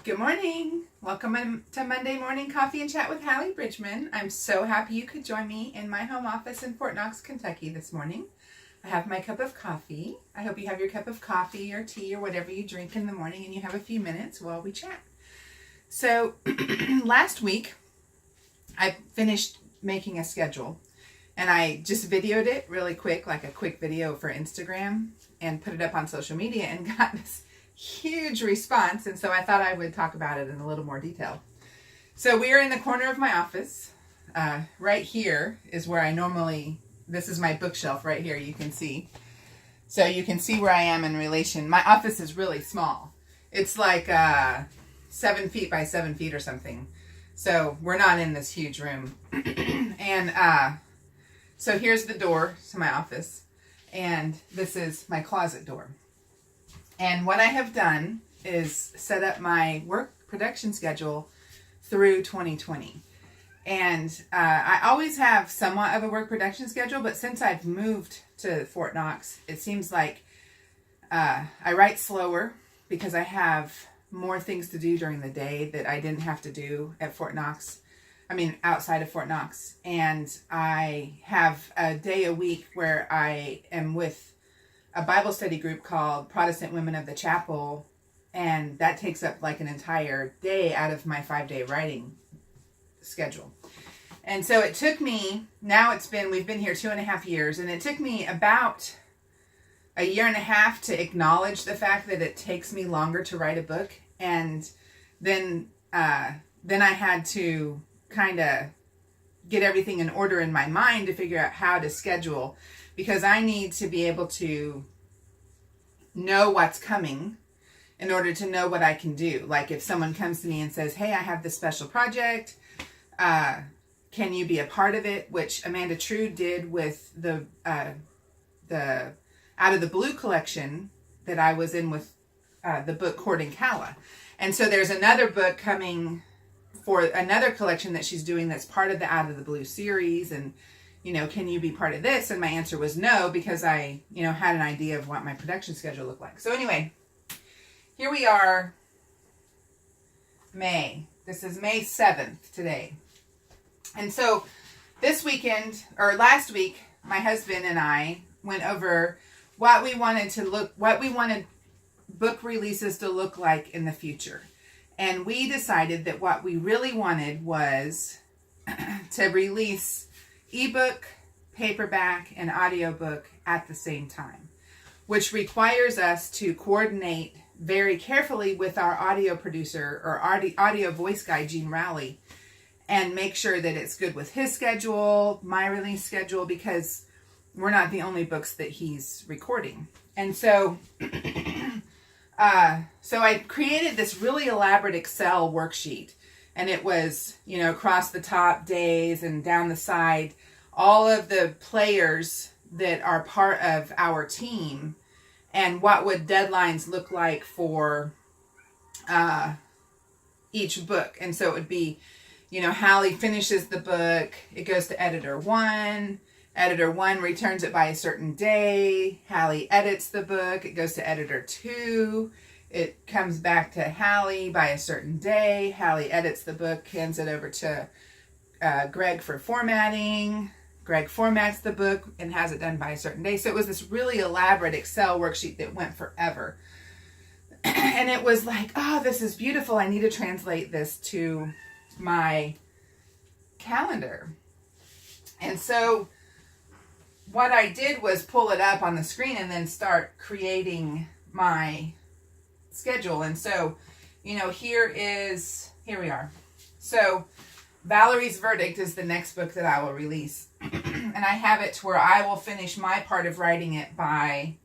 Good morning. Welcome to Monday Morning Coffee and Chat with Hallee Bridgeman. I'm so happy you could join me in my home office in Fort Knox, Kentucky this morning. I have my cup of coffee. I hope you have your cup of coffee or tea or whatever you drink in the morning and you have a few minutes while we chat. So last week I finished making a schedule and I just videoed it really quick, like a quick video for Instagram, and put it up on social media and got this huge response, and so I thought I would talk about it in a little more detail. So we are in the corner of my office. Right here is where I normally, this is my bookshelf right here, you can see. So you can see where I am in relation. My office is really small. It's like 7 feet by 7 feet or something. So we're not in this huge room. And so here's the door to my office, and this is my closet door. And what I have done is set up my work production schedule through 2020. And I always have somewhat of a work production schedule, but since I've moved to Fort Knox, it seems like I write slower because I have more things to do during the day that I didn't have to do at Fort Knox. I mean, outside of Fort Knox. And I have a day a week where I am with a Bible study group called Protestant Women of the Chapel, and that takes up like an entire day out of my 5-day writing schedule. And so it took me, we've been here 2.5 years, and it took me about a year and a half to acknowledge the fact that it takes me longer to write a book. And then I had to kind of get everything in order in my mind to figure out how to schedule, because I need to be able to know what's coming in order to know what I can do. Like if someone comes to me and says, hey, I have this special project, can you be a part of it? Which Amanda True did with the Out of the Blue collection that I was in with the book Courting Kala. And so there's another book coming for another collection that she's doing that's part of the Out of the Blue series, and can you be part of this? And my answer was no, because I, had an idea of what my production schedule looked like. So anyway, here we are, May. This is May 7th today. And so last week, my husband and I went over what we wanted book releases to look like in the future. And we decided that what we really wanted was to release ebook, paperback, and audiobook at the same time, which requires us to coordinate very carefully with our audio producer or audio voice guy, Gene Rowley, and make sure that it's good with his schedule, my release schedule, because we're not the only books that he's recording. And so so I created this really elaborate Excel worksheet, and it was, across the top days and down the side, all of the players that are part of our team and what would deadlines look like for each book. And so it would be, Hallee finishes the book, it goes to editor one returns it by a certain day, Hallee edits the book, it goes to editor two, it comes back to Hallee by a certain day, Hallee edits the book, hands it over to Greg for formatting, Greg formats the book and has it done by a certain day. So it was this really elaborate Excel worksheet that went forever. And it was like, oh, this is beautiful. I need to translate this to my calendar. And so what I did was pull it up on the screen and then start creating my schedule. And so, here we are. So Valerie's Verdict is the next book that I will release. And I have it to where I will finish my part of writing it by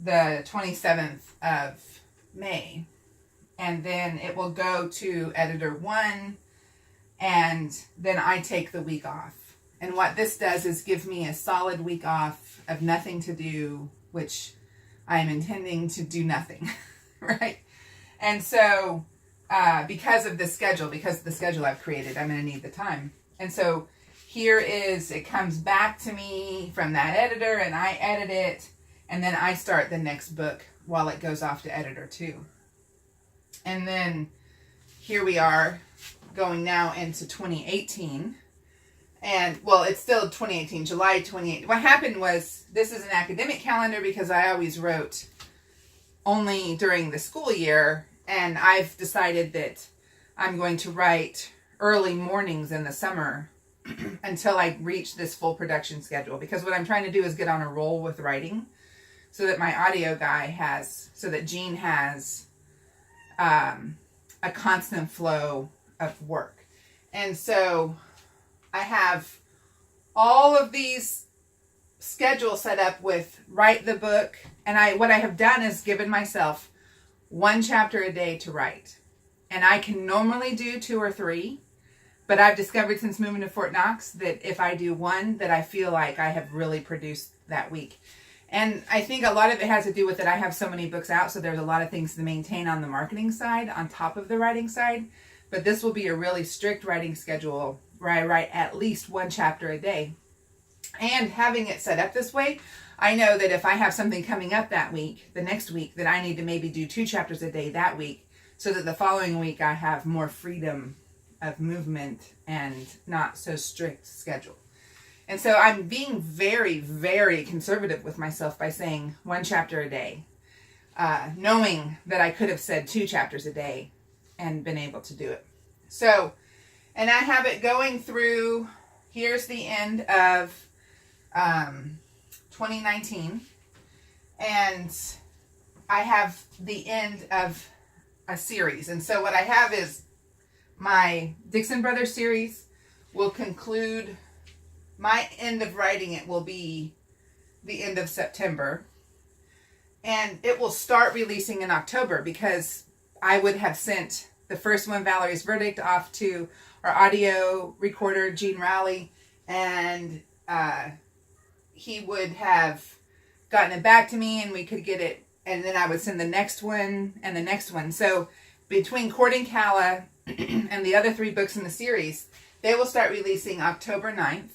the 27th of May. And then it will go to editor one, and then I take the week off. And what this does is give me a solid week off of nothing to do, which I am intending to do nothing, right? And so because of the schedule I've created, I'm going to need the time. And so it comes back to me from that editor, and I edit it, and then I start the next book while it goes off to editor two. And then here we are going now into 2018. And, well, it's still 2018, July 28. What happened was, this is an academic calendar because I always wrote only during the school year. And I've decided that I'm going to write early mornings in the summer until I reach this full production schedule. Because what I'm trying to do is get on a roll with writing so that my audio guy has, so that Jean has a constant flow of work. And so I have all of these schedules set up with write the book. And what I have done is given myself 1 chapter a day to write. And I can normally do 2 or 3, but I've discovered since moving to Fort Knox that if I do 1, that I feel like I have really produced that week. And I think a lot of it has to do with that I have so many books out, so there's a lot of things to maintain on the marketing side on top of the writing side. But this will be a really strict writing schedule where I write at least 1 chapter a day. And having it set up this way, I know that if I have something coming up that week, the next week, that I need to maybe do 2 chapters a day that week, so that the following week I have more freedom of movement and not so strict schedule. And so I'm being very, very conservative with myself by saying 1 chapter a day, knowing that I could have said 2 chapters a day and been able to do it. So, and I have it going through, here's the end of 2019, and I have the end of a series. And so what I have is my Dixon Brothers series will conclude, my end of writing it will be the end of September, and it will start releasing in October because I would have sent the first one, Valerie's Verdict, off to our audio recorder, Gene Rowley, and he would have gotten it back to me and we could get it, and then I would send the next one and the next one. So between Courting Calla and the other 3 books in the series, they will start releasing October 9th,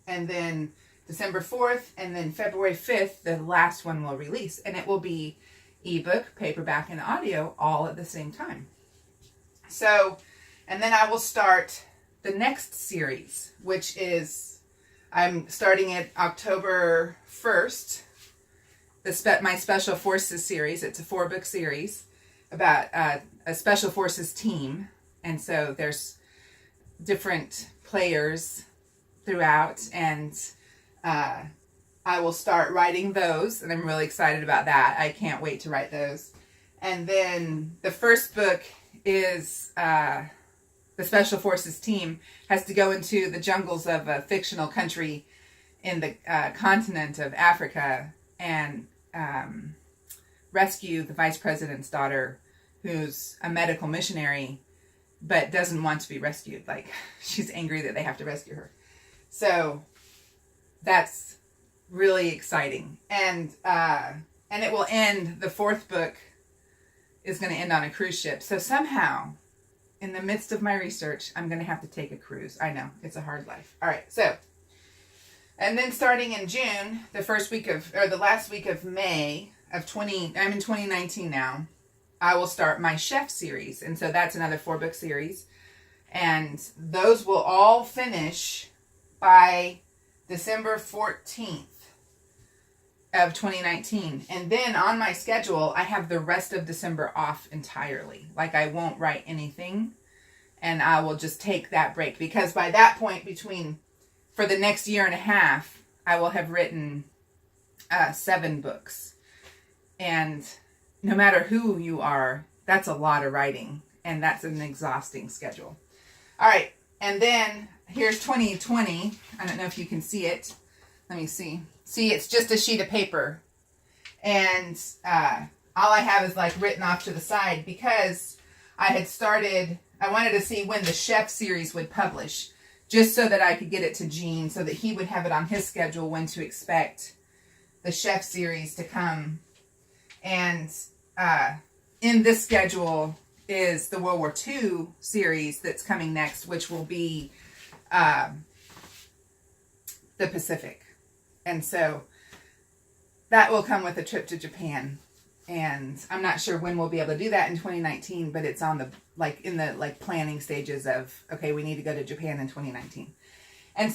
and then December 4th, and then February 5th, the last one will release. And it will be ebook, paperback, and audio all at the same time. So, and then I will start the next series, which is, I'm starting it October 1st, my Special Forces series. It's a 4-book series about a Special Forces team. And so there's different players throughout, and I will start writing those, and I'm really excited about that. I can't wait to write those. And then the first book is the Special Forces team has to go into the jungles of a fictional country in the continent of Africa and rescue the vice president's daughter, who's a medical missionary but doesn't want to be rescued. Like, she's angry that they have to rescue her. So that's really exciting. And it will end, the 4th book is going to end on a cruise ship. So somehow, in the midst of my research, I'm going to have to take a cruise. I know, it's a hard life. All right, so, and then starting in June, the last week of May of I'm in 2019 now, I will start my chef series. And so that's another 4-book series. And those will all finish by December 14th of 2019. And then on my schedule, I have the rest of December off entirely. Like, I won't write anything, and I will just take that break. Because by that point, for the next year and a half, I will have written 7 books. And no matter who you are, that's a lot of writing, and that's an exhausting schedule. All right, and then here's 2020. I don't know if you can see it. Let me see. See, it's just a sheet of paper, and all I have is like written off to the side because I wanted to see when the chef series would publish, just so that I could get it to Gene so that he would have it on his schedule when to expect the chef series to come. And in this schedule is the World War II series that's coming next, which will be the Pacific. And so that will come with a trip to Japan. And I'm not sure when we'll be able to do that in 2019, but it's on the in the planning stages of, okay, we need to go to Japan in 2019. And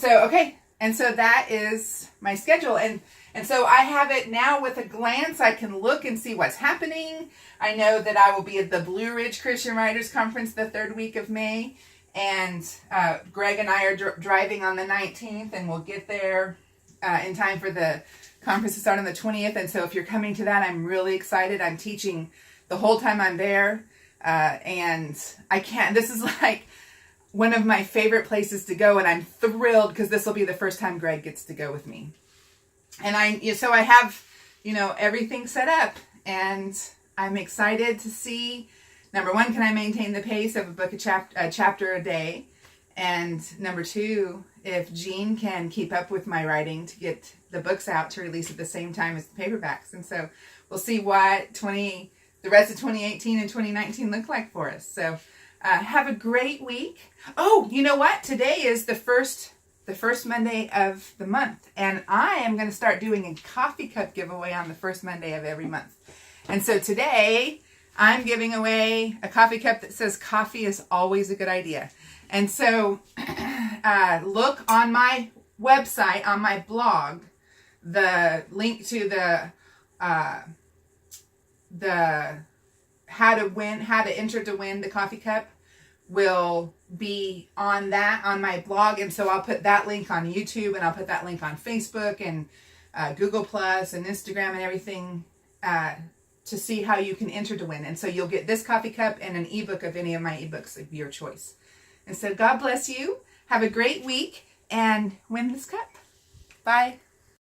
so that is my schedule. And so I have it now with a glance. I can look and see what's happening. I know that I will be at the Blue Ridge Christian Writers Conference the 3rd week of May. And Greg and I are driving on the 19th, and we'll get there in time for the conference to start on the 20th. And so if you're coming to that, I'm really excited. I'm teaching the whole time I'm there. And this is like one of my favorite places to go. And I'm thrilled because this will be the first time Greg gets to go with me. And so I have, everything set up, and I'm excited to see, number one, can I maintain the pace of a chapter a day? And number two, if Jean can keep up with my writing to get the books out to release at the same time as the paperbacks. And so we'll see what the rest of 2018 and 2019 look like for us. So have a great week. Oh, you know what? Today is the first Monday of the month. And I am going to start doing a coffee cup giveaway on the first Monday of every month. And so today I'm giving away a coffee cup that says coffee is always a good idea. And so look on my website, on my blog, the link to the how to enter to win the coffee cup will be on my blog. And so I'll put that link on YouTube, and I'll put that link on Facebook and Google Plus and Instagram and everything to see how you can enter to win. And so you'll get this coffee cup and an ebook of any of my ebooks of your choice. And so God bless you. Have a great week and win this cup. Bye.